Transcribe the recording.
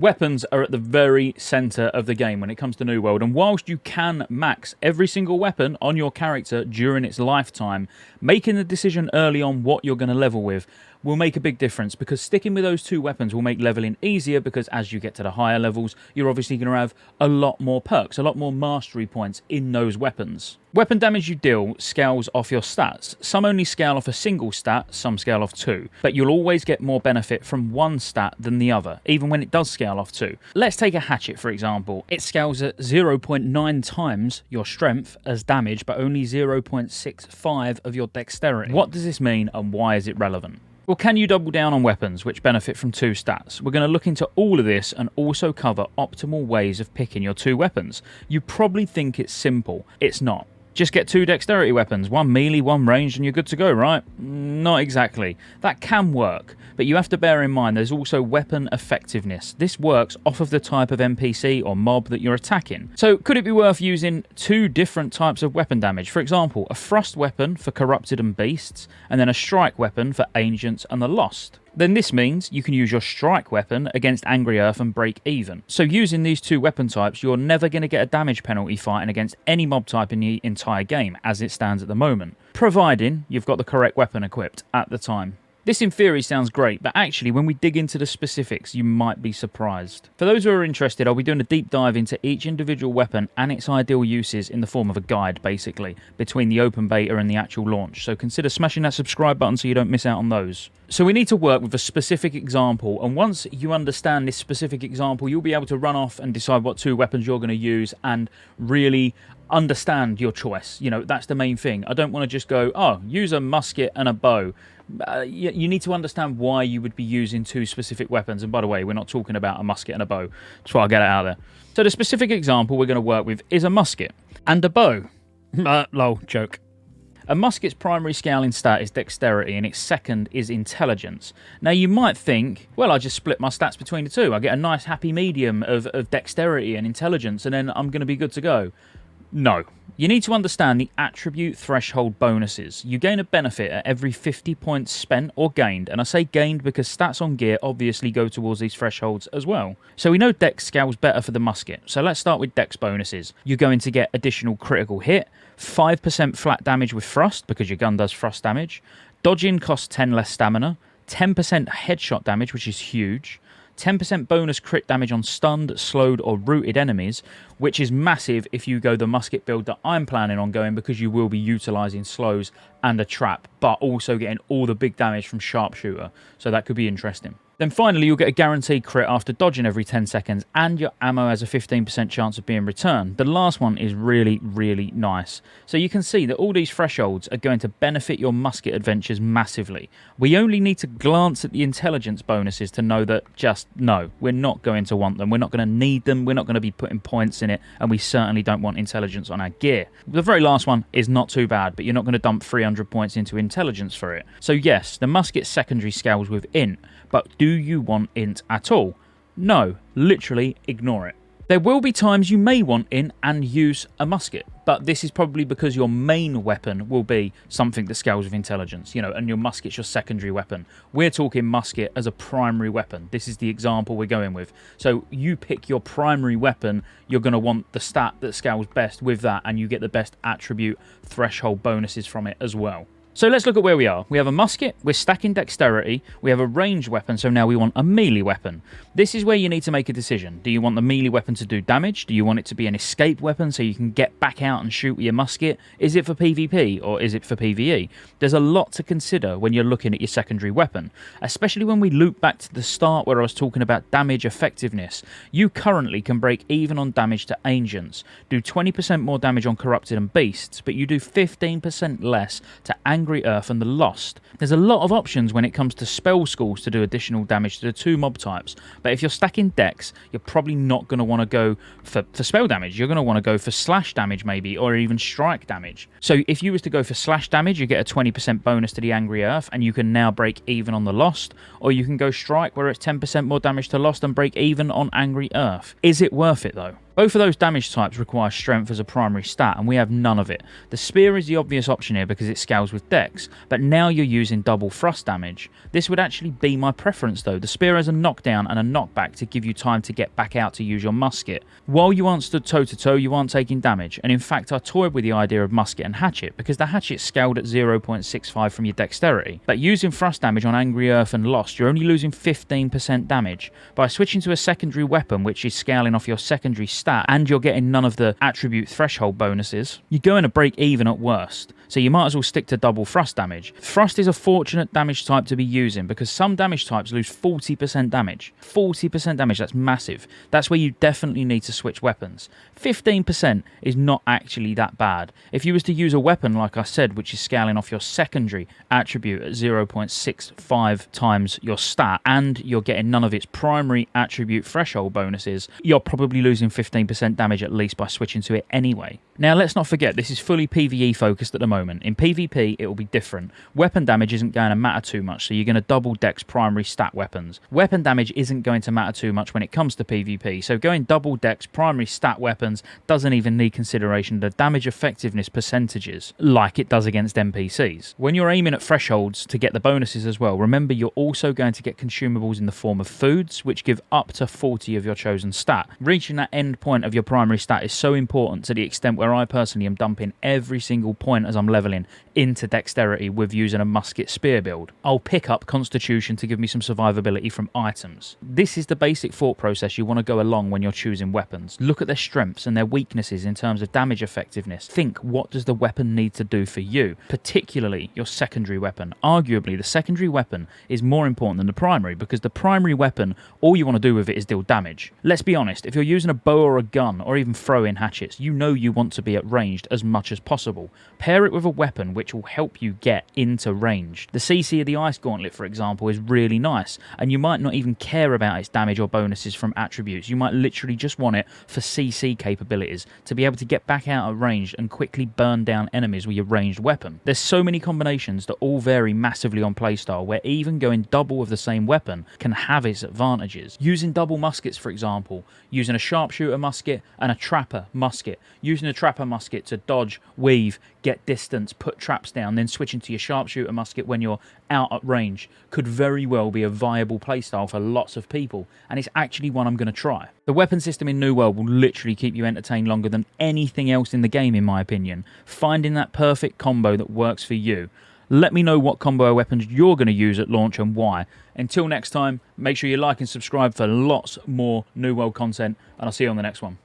Weapons are at the very centre of the game when it comes to New World, and whilst you can max every single weapon on your character during its lifetime, making the decision early on what you're going to level with will make a big difference, because sticking with those two weapons will make leveling easier, because as you get to the higher levels, you're obviously going to have a lot more perks, a lot more mastery points in those weapons. Weapon damage you deal scales off your stats. Some only scale off a single stat, some scale off two, but you'll always get more benefit from one stat than the other, even when it does scale off two. Let's take a hatchet for example. It scales at 0.9 times your strength as damage, but only 0.65 of your dexterity. What does this mean and why is it relevant? Well, can you double down on weapons which benefit from two stats? We're going to look into all of this and also cover optimal ways of picking your two weapons. You probably think it's simple. It's not. Just get two dexterity weapons, one melee, one ranged, and you're good to go, right? Not exactly. That can work, but you have to bear in mind there's also weapon effectiveness. This works off of the type of NPC or mob that you're attacking. So could it be worth using two different types of weapon damage? For example, a thrust weapon for corrupted and beasts, and then a strike weapon for ancients and the lost. Then this means you can use your strike weapon against Angry Earth and break even. So using these two weapon types, you're never going to get a damage penalty fighting against any mob type in the entire game, as it stands at the moment, providing you've got the correct weapon equipped at the time. This in theory sounds great, but actually when we dig into the specifics, you might be surprised. For those who are interested, I'll be doing a deep dive into each individual weapon and its ideal uses in the form of a guide, basically, between the open beta and the actual launch. So consider smashing that subscribe button so you don't miss out on those. So we need to work with a specific example, and once you understand this specific example, you'll be able to run off and decide what two weapons you're going to use and really understand your choice. You know, that's the main thing. I don't want to just go, oh, use a musket and a bow. You need to understand why you would be using two specific weapons. And by the way, we're not talking about a musket and a bow. That's why I'll get it out there. So the specific example we're going to work with is a musket and a bow. Lol, joke. A musket's primary scaling stat is dexterity and its second is intelligence. Now you might think, well, I just split my stats between the two. I get a nice happy medium of dexterity and intelligence and then I'm going to be good to go. No. You need to understand the attribute threshold bonuses. You gain a benefit at every 50 points spent or gained, and I say gained because stats on gear obviously go towards these thresholds as well. So we know dex scales better for the musket, so let's start with dex bonuses. You're going to get additional critical hit, 5% flat damage with thrust because your gun does thrust damage, dodging costs 10 less stamina, 10% headshot damage, which is huge, 10% bonus crit damage on stunned, slowed or rooted enemies, which is massive if you go the musket build that I'm planning on going, because you will be utilising slows and a trap, but also getting all the big damage from sharpshooter, so that could be interesting. Then finally, you'll get a guaranteed crit after dodging every 10 seconds, and your ammo has a 15% chance of being returned. The last one is really, really nice. So you can see that all these thresholds are going to benefit your musket adventures massively. We only need to glance at the intelligence bonuses to know that just no, we're not going to want them. We're not going to need them. We're not going to be putting points in it, and we certainly don't want intelligence on our gear. The very last one is not too bad, but you're not going to dump 300 points into intelligence for it. So yes, the musket secondary scales with int, but do you want int at all? No, literally ignore it. There will be times you may want int and use a musket, but this is probably because your main weapon will be something that scales with intelligence, you know, and your musket's your secondary weapon. We're talking musket as a primary weapon. This is the example we're going with. So you pick your primary weapon, you're going to want the stat that scales best with that, and you get the best attribute threshold bonuses from it as well. So let's look at where we are. We have a musket, we're stacking dexterity, we have a ranged weapon, so now we want a melee weapon. This is where you need to make a decision. Do you want the melee weapon to do damage? Do you want it to be an escape weapon so you can get back out and shoot with your musket? Is it for PvP or is it for PvE? There's a lot to consider when you're looking at your secondary weapon, especially when we loop back to the start where I was talking about damage effectiveness. You currently can break even on damage to ancients, do 20% more damage on corrupted and beasts, but you do 15% less to Angry Earth and the Lost. There's a lot of options when it comes to spell schools to do additional damage to the two mob types, but if you're stacking dex, you're probably not going to want to go for spell damage. You're going to want to go for slash damage maybe, or even strike damage. So if you was to go for slash damage, you get a 20% bonus to the Angry Earth, and you can now break even on the Lost, or you can go strike where it's 10% more damage to Lost and break even on Angry Earth. Is it worth it though? Both of those damage types require strength as a primary stat, and we have none of it. The spear is the obvious option here because it scales with dex, but now you're using double thrust damage. This would actually be my preference though. The spear has a knockdown and a knockback to give you time to get back out to use your musket. While you aren't stood toe to toe, you aren't taking damage, and in fact I toyed with the idea of musket and hatchet because the hatchet scaled at 0.65 from your dexterity, but using thrust damage on Angry Earth and Lost, you're only losing 15% damage. By switching to a secondary weapon which is scaling off your secondary stat, and you're getting none of the attribute threshold bonuses, you're going to break even at worst. So you might as well stick to double thrust damage. Thrust is a fortunate damage type to be using because some damage types lose 40% damage. 40% damage, that's massive. That's where you definitely need to switch weapons. 15% is not actually that bad. If you was to use a weapon, like I said, which is scaling off your secondary attribute at 0.65 times your stat, and you're getting none of its primary attribute threshold bonuses, you're probably losing 15% damage at least by switching to it anyway. Now let's not forget, this is fully PvE focused at the moment. In PvP, it will be different. Weapon damage isn't going to matter too much, so you're going to double dex primary stat weapons. Weapon damage isn't going to matter too much when it comes to PvP, so going double dex primary stat weapons doesn't even need consideration of the damage effectiveness percentages, like it does against NPCs. When you're aiming at thresholds to get the bonuses as well, remember you're also going to get consumables in the form of foods, which give up to 40 of your chosen stat. Reaching that end point of your primary stat is so important to the extent where I personally am dumping every single point as I'm leveling into dexterity with using a musket spear build. I'll pick up constitution to give me some survivability from items. This is the basic thought process you want to go along when you're choosing weapons. Look at their strengths and their weaknesses in terms of damage effectiveness. Think, what does the weapon need to do for you, particularly your secondary weapon. Arguably the secondary weapon is more important than the primary because the primary weapon, all you want to do with it is deal damage. Let's be honest, if you're using a bow or a gun or even throwing hatchets, you know you want to be at ranged as much as possible. Pair it with a weapon which will help you get into range. The CC of the Ice Gauntlet, for example, is really nice, and you might not even care about its damage or bonuses from attributes. You might literally just want it for CC capabilities to be able to get back out of range and quickly burn down enemies with your ranged weapon. There's so many combinations that all vary massively on playstyle, where even going double of the same weapon can have its advantages. Using double muskets, for example, using a sharpshooter musket and a trapper musket, using a trapper musket to dodge, weave, get distance, put traps down, then switching to your sharpshooter musket when you're out at range could very well be a viable playstyle for lots of people, and it's actually one I'm going to try. The weapon system in New World will literally keep you entertained longer than anything else in the game, in my opinion. Finding that perfect combo that works for you. Let me know what combo weapons you're going to use at launch and why. Until next time, make sure you like and subscribe for lots more New World content, and I'll see you on the next one.